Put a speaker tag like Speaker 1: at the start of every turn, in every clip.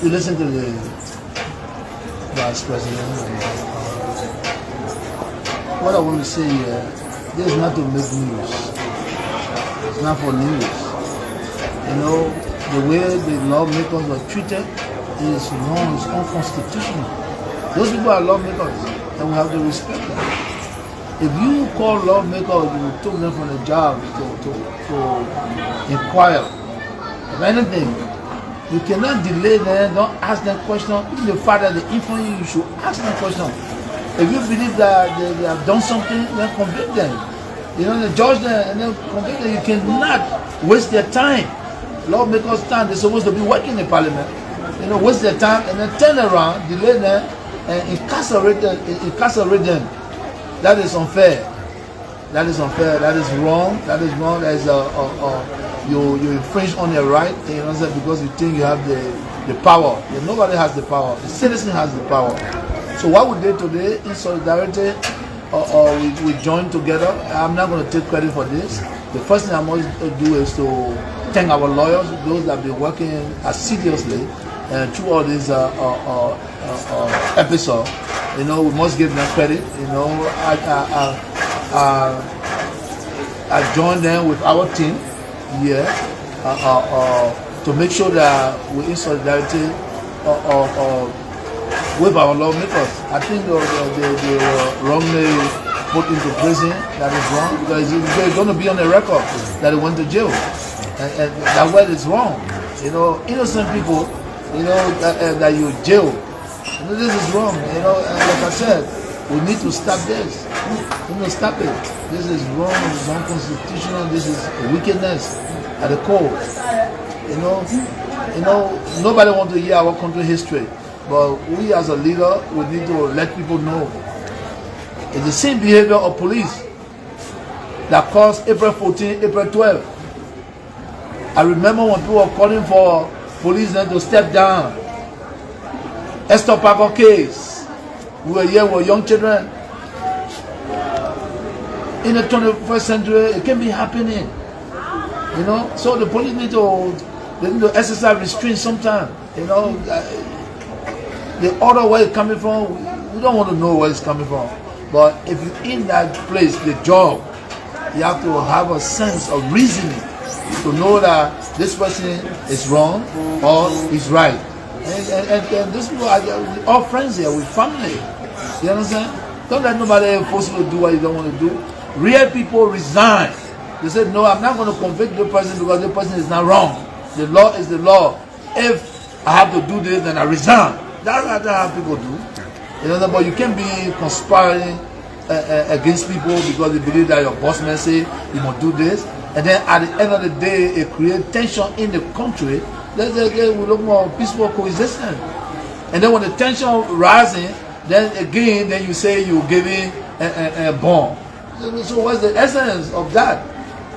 Speaker 1: you listen to the Vice President. What I want to say here, this is not to make news. It's not for news. You know, the way the lawmakers are treated is wrong, it's unconstitutional. Those people are lawmakers, and we have to respect them. If you call lawmakers, you took them from the job to inquire of anything, you cannot delay them, don't ask them questions. Even the father, the infant, you should ask them questions. If you believe that they have done something, then convict them. You know, they judge them and then convict them. You cannot waste their time. Lawmakers' time, they're supposed to be working in parliament. You know, waste their time and then turn around, delay them, and incarcerate them. That is unfair. That is unfair. That is wrong. That is wrong. That is you infringe on your right. You know, because you think you have the power. Nobody has the power. The citizen has the power. So what we did today in solidarity, we joined together. I'm not going to take credit for this. The first thing I must do is to thank our lawyers, those that have been working assiduously through all these episodes. You know, we must give them credit. You know, I joined them with our team here to make sure that we're in solidarity with our lawmakers. I think they were wrongly put into prison. That is wrong, because they're going to be on the record that they went to jail, and that way is wrong. You know, innocent people, you know, that you jail. You know, this is wrong. You know, and like I said, we need to stop this. We need to stop it. This is wrong. It's unconstitutional. This is wickedness at the core. You know, nobody wants to hear our country history. But we as a leader, we need to let people know. It's the same behavior of police that caused April 14, April 12. I remember when people were calling for police then to step down. Esther Parker case. We were here with young children. In the 21st century, it can be happening. You know, so the police need to exercise restraint sometimes. You know, the order where it's coming from, we don't want to know where it's coming from. But if you're in that place, the job, you have to have a sense of reasoning to know that this person is wrong or is right. And these people are all friends here, with family. You understand? Don't let nobody force you to do what you don't want to do. Real people resign. They said, no, I'm not going to convict the person because the person is not wrong. The law is the law. If I have to do this, then I resign. That's how people do. You know, but you can't be conspiring against people because they believe that your boss may say you must do this, and then at the end of the day, it creates tension in the country. We look more peaceful coexistence. And then when the tension rising, then again, then you say you're giving a bomb. So what's the essence of that?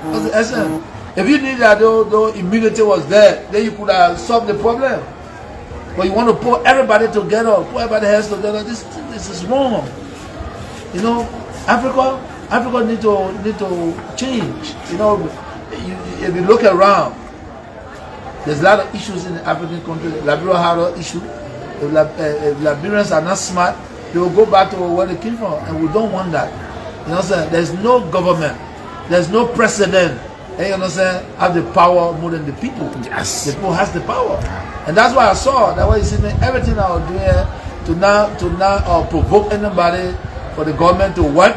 Speaker 1: What's the essence? If you need that, though immunity was there, then you could have solved the problem. But you want to put everybody together, put everybody else together. This is wrong. You know, Africa need to change. You know, if you look around, there's a lot of issues in the African countries. Liberia had an issue. If Liberians are not smart, they will go back to where they came from, and we don't want that. You know what I'm saying? There's no government, there's no president. You know what I'm saying? Have the power more than the people.
Speaker 2: Yes.
Speaker 1: The people has the power. And that's why I saw, that way you see me, everything I was doing to not provoke anybody for the government to work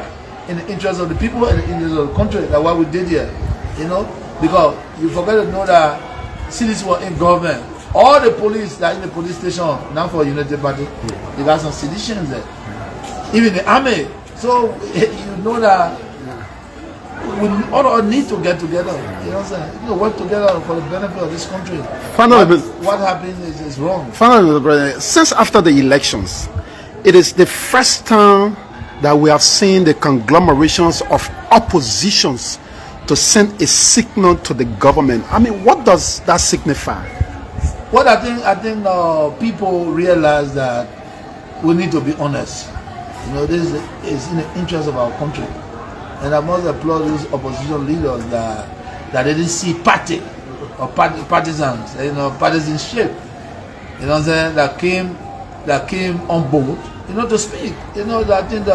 Speaker 1: in the interest of the people and the interest of the country. That's what we did here. You know? Because you forget to know that cities were in government. All the police that in the police station, now for United Party, they got some seditions there. Even the army. So you know that we all need to get together. You know what I'm saying? You know, work together for the benefit of this country. What happened is wrong.
Speaker 2: Finally, brother, since after the elections, it is the first time that we have seen the conglomerations of oppositions to send a signal to the government. I mean, what does that signify?
Speaker 1: Well, I think people realize that we need to be honest. You know, this is in the interest of our country. And I must applaud those opposition leaders that they didn't see party partisans, partisanship, you know what I'm saying, that came on board, to speak. I think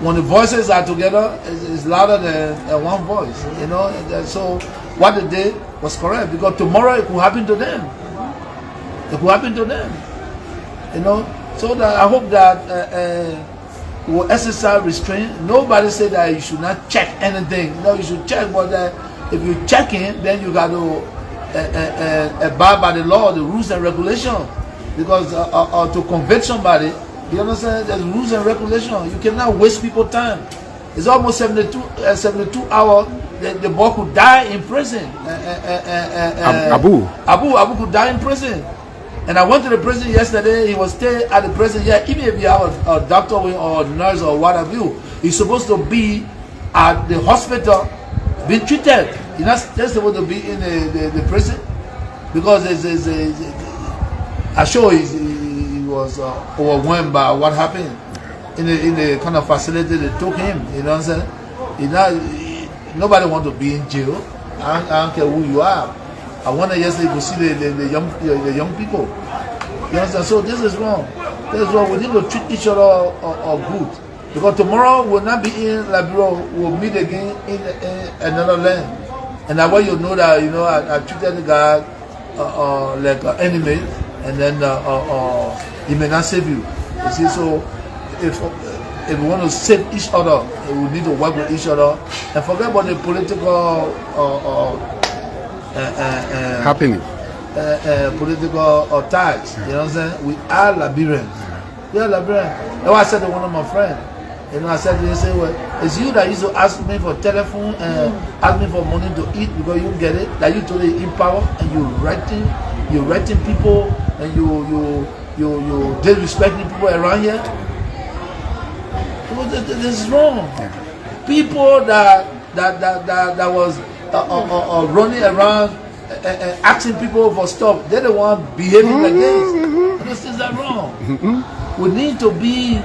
Speaker 1: when the voices are together, it's louder than one voice, and so what they did was correct, because tomorrow it could happen to them. It could happen to them, So that I hope that will exercise restraint. Nobody said that you should not check anything. No, you should check, but if you check in, then you got to abide by the law, the rules and regulations. Because to convict somebody, you understand, there's rules and regulations. You cannot waste people's time. It's almost 72 hours. The boy could die in prison. Abu could die in prison. And I went to the prison yesterday. He was staying at the prison. Yeah, even if you have a doctor or a nurse or what have you, you're supposed to be at the hospital being treated. You're not just supposed to be in the prison, because I'm sure he was overwhelmed by what happened in the kind of facility they took him. You know what I'm saying? Nobody wants to be in jail. I don't care who you are. I wanted yesterday to see the young people. You understand? So this is wrong. This is wrong. We need to treat each other good. Because tomorrow we'll not be in Liberia. We'll meet again in another land. And that way you know that, I treated the guy like an enemy, and then he may not save you. You see, so if we want to save each other, we need to work with each other and forget about the political
Speaker 2: happening.
Speaker 1: Political ties. You know what I'm saying? We are Liberians. We are Liberians. That's why I said to one of my friends, I said to him, well, it's you that used to ask me for telephone and ask me for money to eat because you get it, that you totally in power, and you're writing people, and you disrespecting people around here. This is wrong. People that was running around asking people for stuff, they're the one behaving like this. This is that wrong. We need to be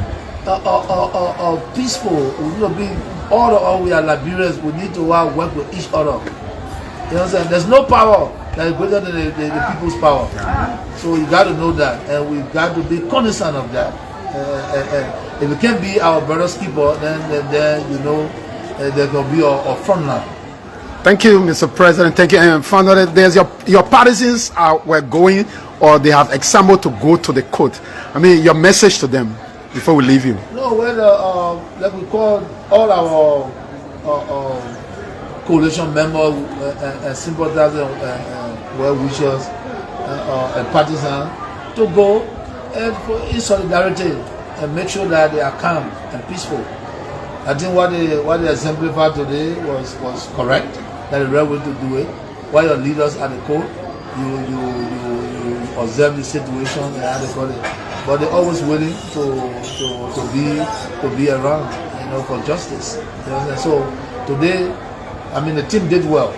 Speaker 1: peaceful. We need to be all we are Liberians. We need to work with each other. You know what I'm saying? There's no power that is greater than the people's power. So you got to know that, and we got to be cognizant of that. If we can't be our brother's keeper, then there can be a front line.
Speaker 2: Thank you, Mr. President. Thank you. And finally, there's your partisans were going, or they have example to go to the court. I mean, your message to them before we leave you.
Speaker 1: No, like we call all our coalition members and sympathizers and well-wishers and partisans to go and in solidarity and make sure that they are calm and peaceful. I think what they exemplified today was correct. That is the right way to do it. While your leaders at the court, you observe the situation and how they call it. But they're always willing to be around, for justice. So today, I mean, the team did well.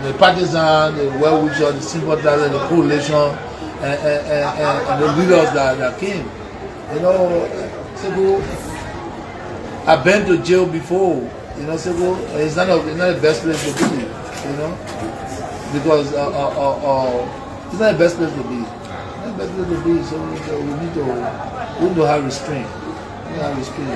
Speaker 1: The partisans, the well-wishers, the sympathizers, the coalition, and the leaders that came. Sego, I've been to jail before. Sego, it's not the best place to be. Because it's not the best place to be. It's not the best place to be. So we need to have restraint. We need to have restraint.